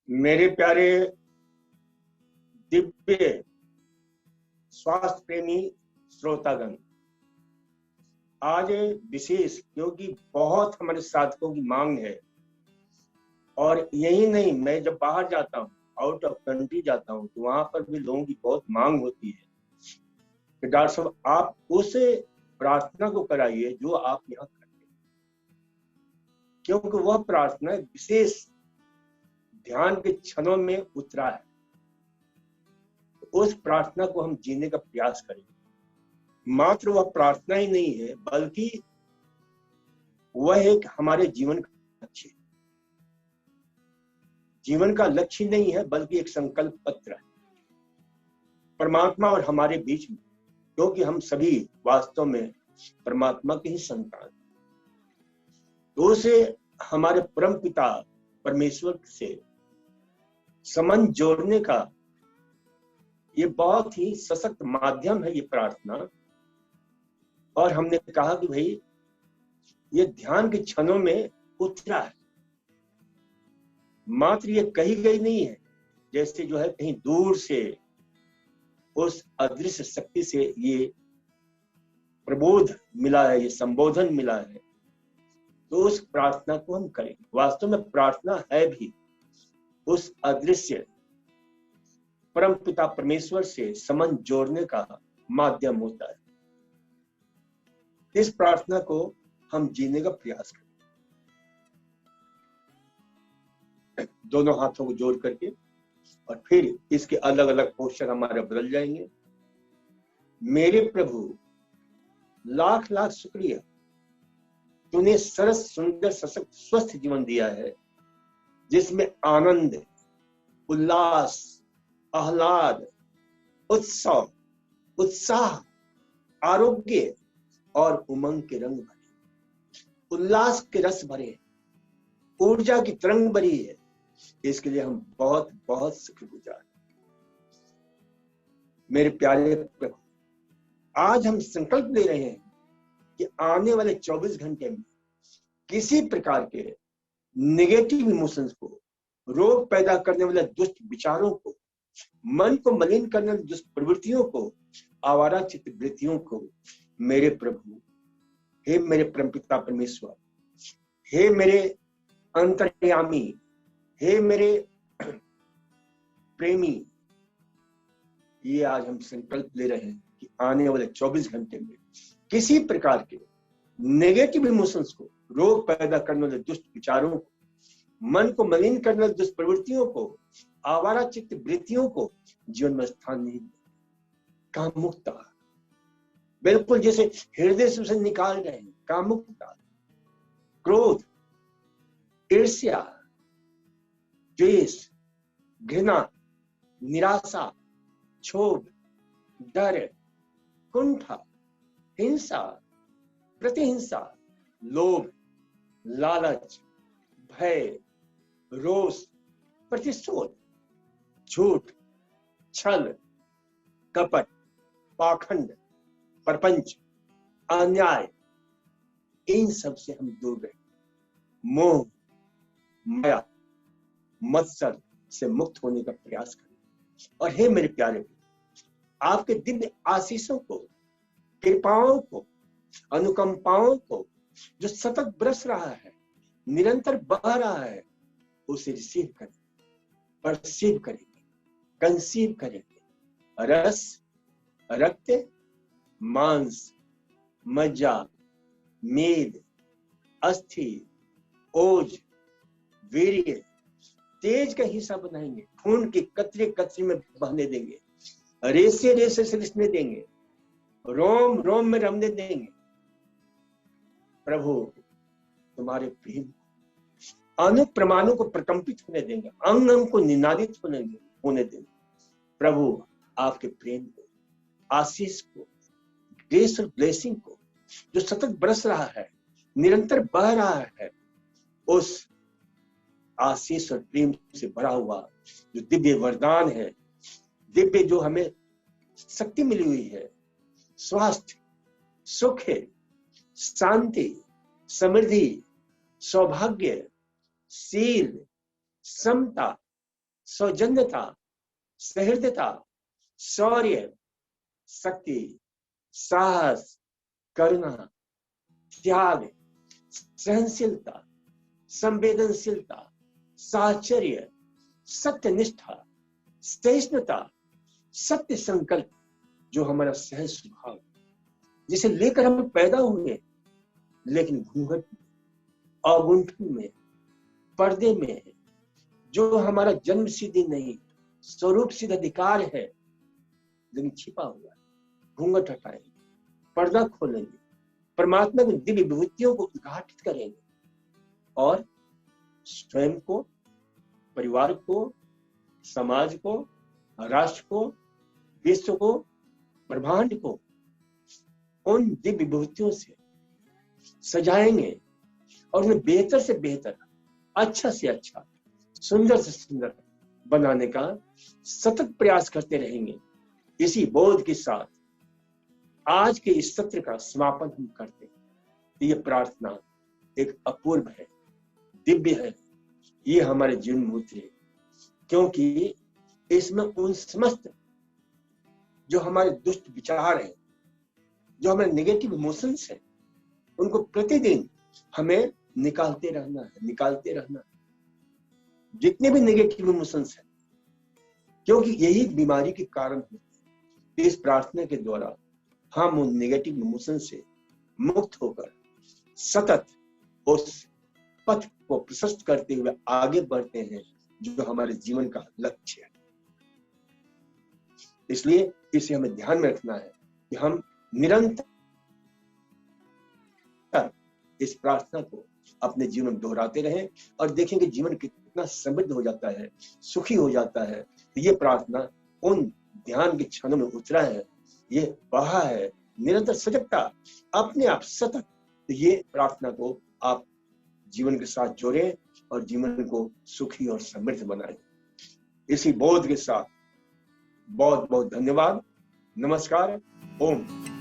मेरे प्यारे दिव्य स्वास्थ्य प्रेमी श्रोतागण, आज विशेष क्योंकि बहुत हमारे साधकों की मांग है, और यही नहीं, मैं जब बाहर जाता हूँ, आउट ऑफ कंट्री जाता हूँ, तो वहां पर भी लोगों की बहुत मांग होती है कि डॉक्टर साहब आप उस प्रार्थना को कराइए जो आप यहाँ करते हैं, क्योंकि वह प्रार्थना विशेष ध्यान के क्षणों में उतरा है। उस प्रार्थना को हम जीने का प्रयास करें। मात्र वह प्रार्थना ही नहीं है, बल्कि वह एक हमारे जीवन का लक्ष्य है। जीवन का लक्ष्य नहीं है, बल्कि एक संकल्प पत्र है परमात्मा और हमारे बीच में, क्योंकि हम सभी वास्तव में परमात्मा के ही संतान। तो उसे हमारे परम पिता परमेश्वर से संबंध जोड़ने का ये बहुत ही सशक्त माध्यम है, ये प्रार्थना। और हमने कहा कि भाई ये ध्यान के क्षणों में उतरा है, मात्र ये कही गई नहीं है, जैसे जो है कहीं दूर से उस अदृश्य शक्ति से ये प्रबोध मिला है, ये संबोधन मिला है। तो उस प्रार्थना को हम करेंगे। वास्तव में प्रार्थना है भी उस अदृश्य परम पिता परमेश्वर से संबंध जोड़ने का माध्यम होता है। इस प्रार्थना को हम जीने का प्रयास करें, दोनों हाथों को जोड़ करके, और फिर इसके अलग अलग पोस्चर हमारे बदल जाएंगे। मेरे प्रभु, लाख लाख शुक्रिया, तूने सरस सुंदर सशक्त स्वस्थ जीवन दिया है, जिसमें आनंद, उल्लास, आह्लाद, उत्सव, उत्साह, आरोग्य और उमंग के रंग भरे, उल्लास के रस भरे, ऊर्जा की तरंग भरी है। इसके लिए हम बहुत बहुत शुक्रगुजार हैं। मेरे प्यारे प्रभु, आज हम संकल्प ले रहे हैं कि आने वाले 24 घंटे में किसी प्रकार के नेगेटिव इमोशंस को, रोग पैदा करने वाले दुष्ट विचारों को, मन को मलिन करने वाली दुष्ट प्रवृत्तियों को, आवारा चित्त वृत्तियों को, मेरे प्रभु, हे मेरे परमपिता परमेश्वर, हे मेरे अंतर्यामी, हे मेरे प्रेमी, ये आज हम संकल्प ले रहे हैं कि आने वाले 24 घंटे में किसी प्रकार के नेगेटिव इमोशंस को, रोग पैदा करने वाले दुष्ट विचारों को, मन को मलिन करने वाली दुष्ट प्रवृत्तियों को, आवारा चित्त वृत्तियों को जीवन में स्थान नहीं देंगे। कामुकता, बिल्कुल जैसे हृदय से उसे निकाल रहे हैं। कामुकता, क्रोध, ईर्ष्या, द्वेष, घृणा, निराशा, क्षोभ, डर, कुंठा, हिंसा, प्रतिहिंसा, लोभ, लालच, भय, रोष, प्रतिशोध, झूठ, छल, कपट, पाखंड, प्रपंच, अन्याय, इन सब से हम दूर रहे। मोह, माया, मत्सर से मुक्त होने का प्रयास करें। और हे मेरे प्यारे, आपके दिव्य आशीषों को, कृपाओं को, अनुकंपाओं को जो सतत बरस रहा है, निरंतर बह रहा है, उसे रिसीव करें, परसीव करेंगे, कंसीव करेंगे। रस, रक्त, मांस, मज्जा, मेद, अस्थि, ओज, वीर्य, तेज का हिस्सा बनाएंगे। खून के कतरे कतरे में बहने देंगे, रेसे रेसे से रिसने देंगे, रोम रोम में रमने देंगे। प्रभु, तुम्हारे प्रेम अनेक प्रमाणों को प्रकंपित होने देंगे, अंग अंग को निनादित होने देंगे। प्रभु, आपके प्रेम को, आशीष को, ग्रेस और ब्लेसिंग को जो सतत बरस रहा है, निरंतर बह रहा है, उस आशीष और प्रेम से भरा हुआ जो दिव्य वरदान है, दिव्य जो हमें शक्ति मिली हुई है, स्वास्थ्य, सुख, शांति, समृद्धि, सौभाग्य, शील, समता, सौजन्यता, सहृदयता, शौर्य, शक्ति, साहस, करुणा, त्याग, सहनशीलता, संवेदनशीलता, साहचर्य, सत्यनिष्ठा, सहिष्णुता, सत्य संकल्प, जो हमारा सहज स्वभाव, जिसे लेकर हम पैदा हुए, लेकिन घूंघट में, अवगुंठन में, पर्दे में, जो हमारा जन्म सिद्ध नहीं, स्वरूप सिद्ध अधिकार है, लेकिन छिपा हुआ है। घूंघट हटाएंगे, पर्दा खोलेंगे, परमात्मा की दिव्य विभूतियों को उद्घाटित करेंगे और स्वयं को, परिवार को, समाज को, राष्ट्र को, विश्व को, ब्रह्मांड को उन दिव्य विभूतियों से सजाएंगे और उन्हें बेहतर से बेहतर, अच्छा से अच्छा, सुंदर से सुंदर बनाने का सतत प्रयास करते रहेंगे। इसी बोध के साथ आज के इस सत्र का समापन हम करते हैं। ये प्रार्थना एक अपूर्व है, दिव्य है, ये हमारे जीवन मूर्ति है, क्योंकि इसमें उन समस्त जो हमारे दुष्ट विचार हैं, जो हमारे नेगेटिव इमोशंस हैं, उनको प्रतिदिन हमें निकालते रहना है। जितने भी नेगेटिव इमोशंस हैं, क्योंकि यही बीमारी के कारण है। इस प्रार्थना के द्वारा हम उन नेगेटिव इमोशन से मुक्त होकर सतत उस पथ को प्रशस्त करते हुए आगे बढ़ते हैं, जो हमारे जीवन का लक्ष्य है। इसलिए इसे हमें ध्यान में रखना है कि हम निरंतर इस प्रार्थना को अपने जीवन में दोहराते रहें और देखेंगे जीवन कितना समृद्ध हो जाता है, सुखी हो जाता है। ये प्रार्थना उन ध्यान के क्षणों में उतरा है, ये बहा है, निरंतर सजगता, अपने आप सतत। ये प्रार्थना को आप जीवन के साथ जोड़ें और जीवन को सुखी और समृद्ध बनाएं। इसी बोध के साथ बहुत बहुत धन्यवाद। नमस्कार। ओम।